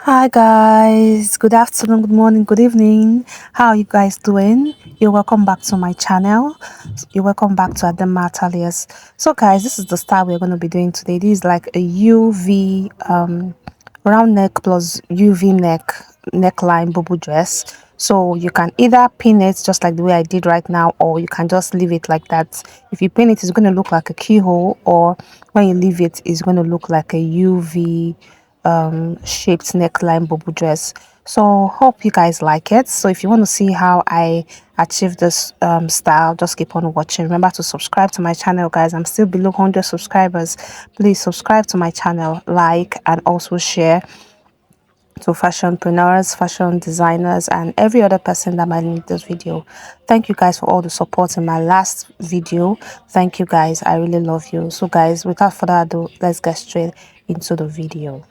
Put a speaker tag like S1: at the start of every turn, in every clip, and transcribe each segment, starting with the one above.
S1: Hi guys, good afternoon, good morning, good evening. How are you guys doing? You're welcome back to my channel. You're welcome back to AdammaAteliers. So guys, this is the style we're going to be doing today. This is like a UV round neck plus UV neckline bubble dress. So you can either pin it just like the way I did right now, or you can just leave it like that. If you pin it, it's going to look like a keyhole, or when you leave it, it's going to look like a UV shaped neckline bubble dress. So hope you guys like it. So if you want to see how I achieve this style, just keep on watching. Remember to subscribe to my channel, guys. I'm still below 100 subscribers. Please subscribe to my channel, like, and also share to fashionpreneurs, fashion designers, and every other person that might need this video. Thank you guys for all the support in my last video. Thank you guys. I really love you. So guys, without further ado, let's get straight into the video.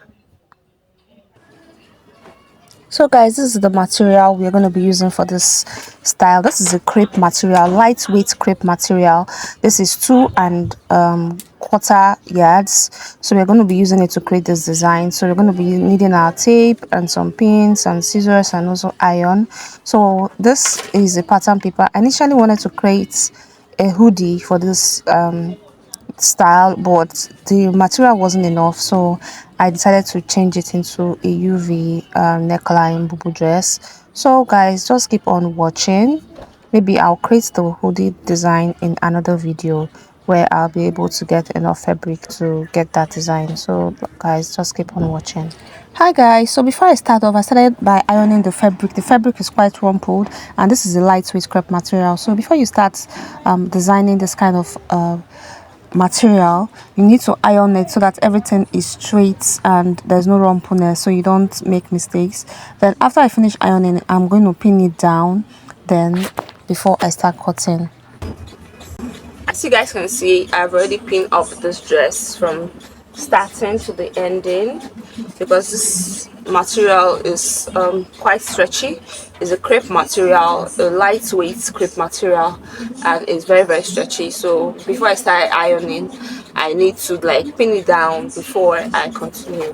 S1: So guys, this is the material we're going to be using for this style. This is a crepe material, lightweight crepe material. This is 2¼ yards. So we're going to be using it to create this design. So we're going to be needing our tape and some pins and scissors and also iron. So this is a pattern paper. I initially wanted to create a hoodie for this style, but the material wasn't enough, so I decided to change it into a UV neckline bubu dress. So guys, just keep on watching. Maybe I'll create the hoodie design in another video where I'll be able to get enough fabric to get that design. So guys, just keep on watching. Hi guys, so before I start off, I started by ironing the fabric. The fabric is quite rumpled, and this is a lightweight crepe material. So before you start designing this kind of material, you need to iron it so that everything is straight and there's no rumpleness, so you don't make mistakes. Then after I finish ironing, I'm going to pin it down then before I start cutting. As you guys can see, I've already pinned up this dress from starting to the ending because this material is quite stretchy. It's a crepe material, a lightweight crepe material, and it's very stretchy. So before I start ironing, I need to like pin it down before I continue.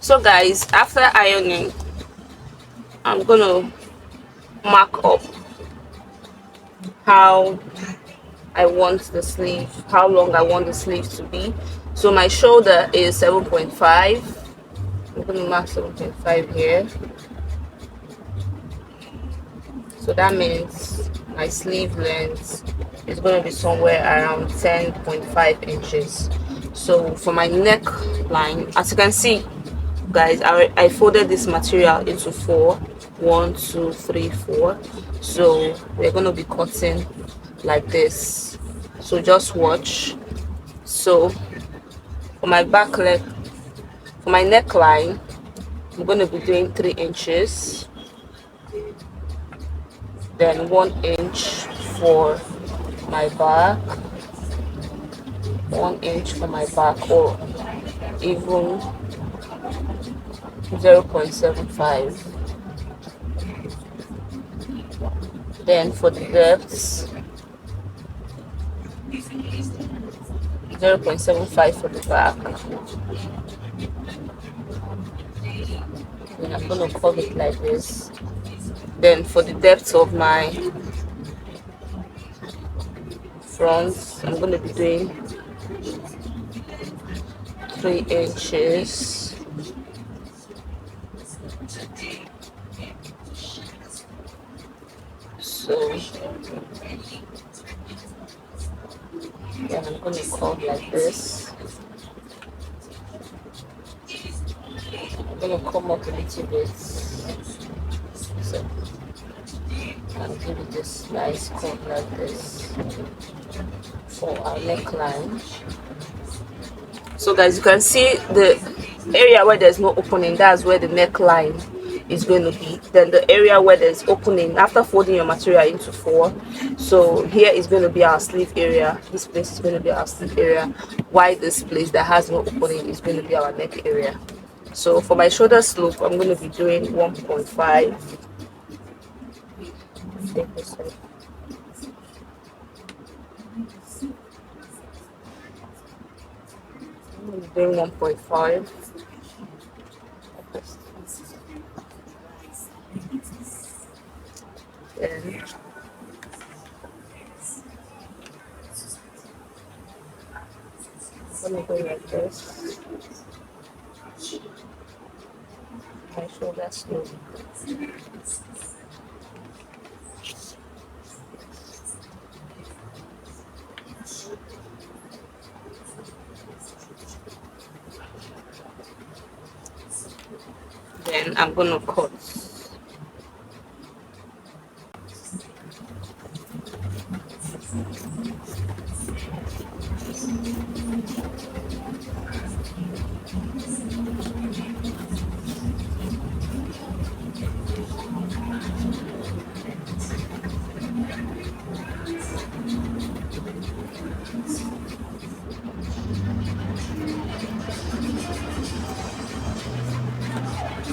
S1: So guys, after ironing, I'm gonna mark up how I want the sleeve, how long I want the sleeve to be. So my shoulder is 7.5. I'm going to mark 7.5 here. So that means my sleeve length is going to be somewhere around 10.5 inches. So for my neckline, as you can see, guys, I folded this material into four. 1, 2, 3, 4. So we're going to be cutting like this. So just watch. So for my back leg, for my neckline, I'm going to be doing 3 inches, then 1 inch for my back, 1 inch for my back, or even 0.75. Then for the depths, 0.75 for the back. And I'm going to curve it like this. Then for the depth of my front, I'm going to be doing 3 inches. So then I'm going to curve like this. I'm going to come up a little bit, so and give it this nice curve like this for our neckline. So guys, you can see the area where there's no opening, that's where the neckline is going to be. Then the area where there's opening, after folding your material into 4, so here is going to be our sleeve area. This place is going to be our sleeve area, while this place that has no opening is going to be our neck area. So for my shoulder slope, I'm going to be doing 1.5. I'm doing 1.5. Then I'm gonna go like this. My shoulder slowly. Then I'm gonna cut.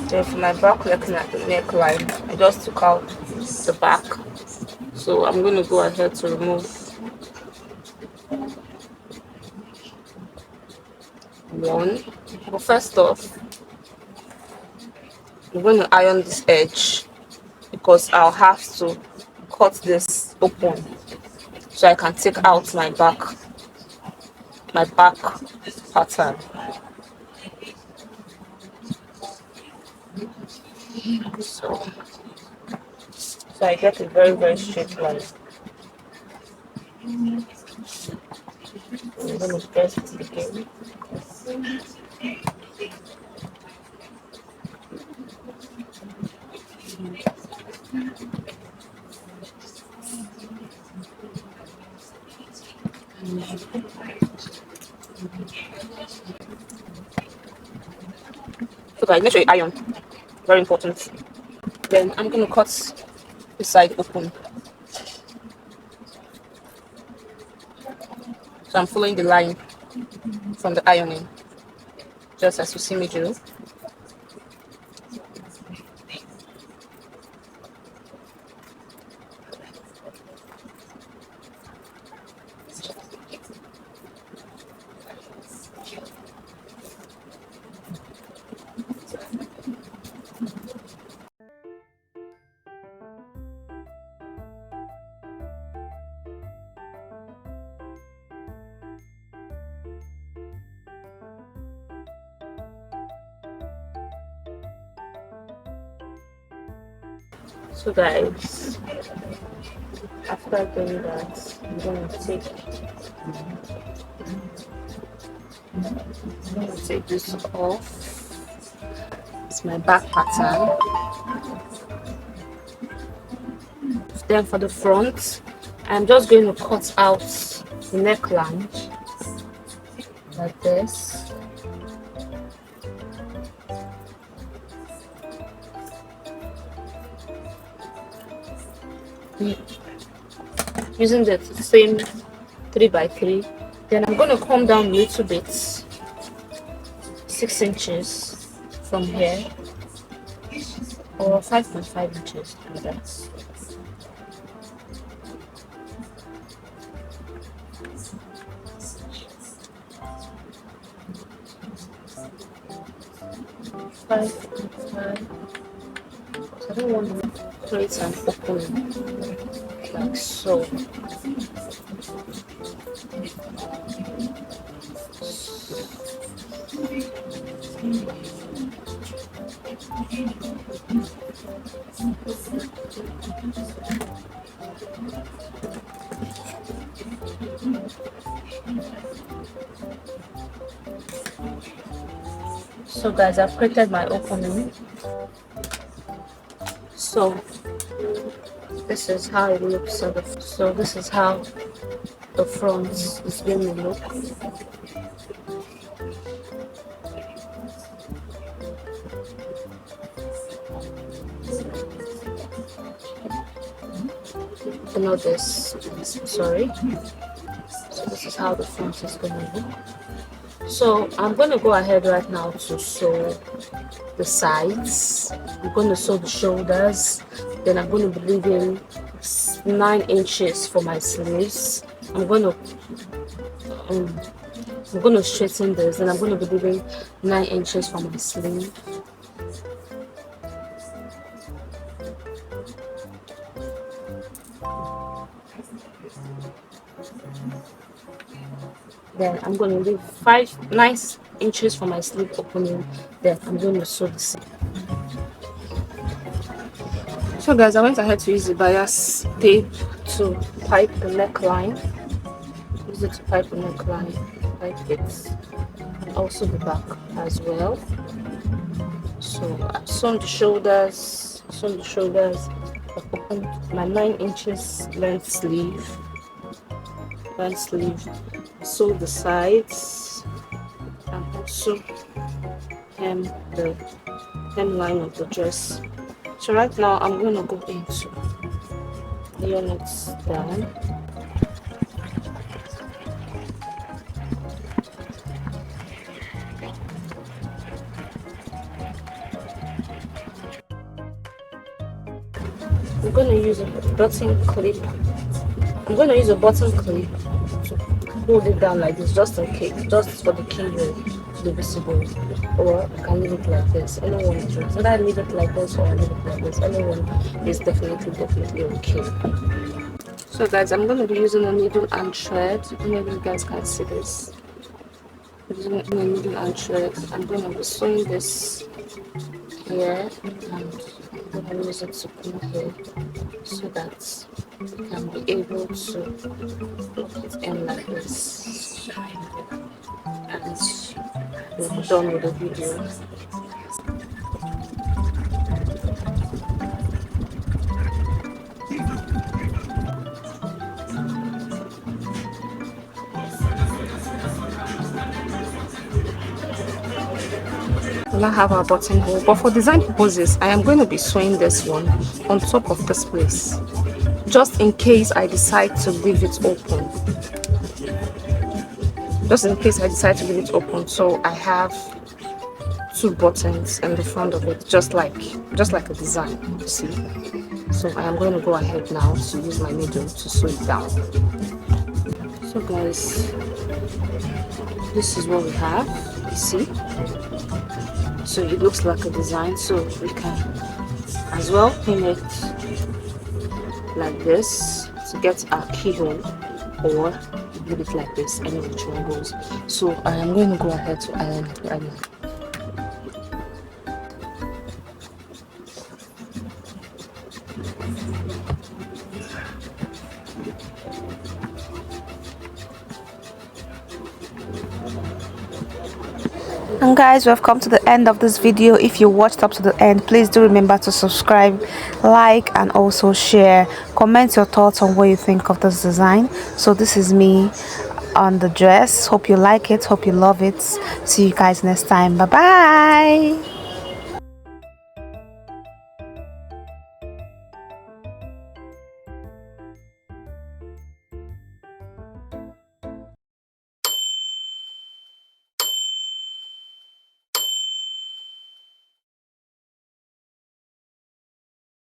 S1: Then for my back neckline, I just took out the back. So I'm going to go ahead to remove one. But first off, I'm going to iron this edge because I'll have to cut this open so I can take out my back pattern. So I get a very, very straight line. I'm going to press it again. So guys, make sure you iron. Very important. Then I'm going to cut this side open. So I'm following the line from the ironing, just as you see me do. So guys, after doing that, I'm going to take this off. It's my back pattern. Then for the front, I'm just going to cut out the neckline like this. Using the same 3x3. Then I'm going to come down a little bit, 6 inches from here, or 5.5 inches, like that. I don't want to create an opening like so. So guys, I've created my opening. So this is how it looks. So this is how the front is going to look. Not this, sorry. So this is how the front is going to look. So I'm going to go ahead right now to sew the sides. I'm going to sew the shoulders. Then I'm going to be leaving 9 inches for my sleeves. I'm going to straighten this. Then I'm going to be leaving 9 inches for my sleeve. Then I'm going to leave 9 inches for my sleeve opening. Then I'm going to sew the seam. So guys, I went ahead to use the bias tape to pipe the neckline. Use it to pipe the neckline, pipe it, and also the back as well. So I've sewn the shoulders, I've opened my 9 inches length sleeve, sew the sides, and also hem the hemline of the dress. So right now I'm going to go into layer it down. I'm going to use a button clip. I'm going to use a button clip to hold it down like this, just in case, just for the keyhole to be visible. Or I can leave it like this. Anyone is choose. Whether I leave it like this or I leave it like this, anyone is definitely okay. So guys, I'm going to be using a needle and thread. Maybe you guys can see this. Using a needle and thread, I'm going to be sewing this here, and I'm going to use it to pin here so that you can be able to lock it in like this. And we're done with the video. We now have our buttonhole, but for design purposes I am going to be sewing this one on top of this place, just in case I decide to leave it open. So I have 2 buttons in the front of it, just like a design, you see. So I am going to go ahead now to use my needle to sew it down. So guys, this is what we have, you see. So it looks like a design, so we can as well pin it like this to get our keyhole, or leave it like this, any which one goes. So I am going to go ahead to iron it right now. And guys, we have come to the end of this video. If you watched up to the end, please do remember to subscribe, like, and also share. Comment your thoughts on what you think of this design. So this is me on the dress. Hope you like it, hope you love it. See you guys next time. Bye bye.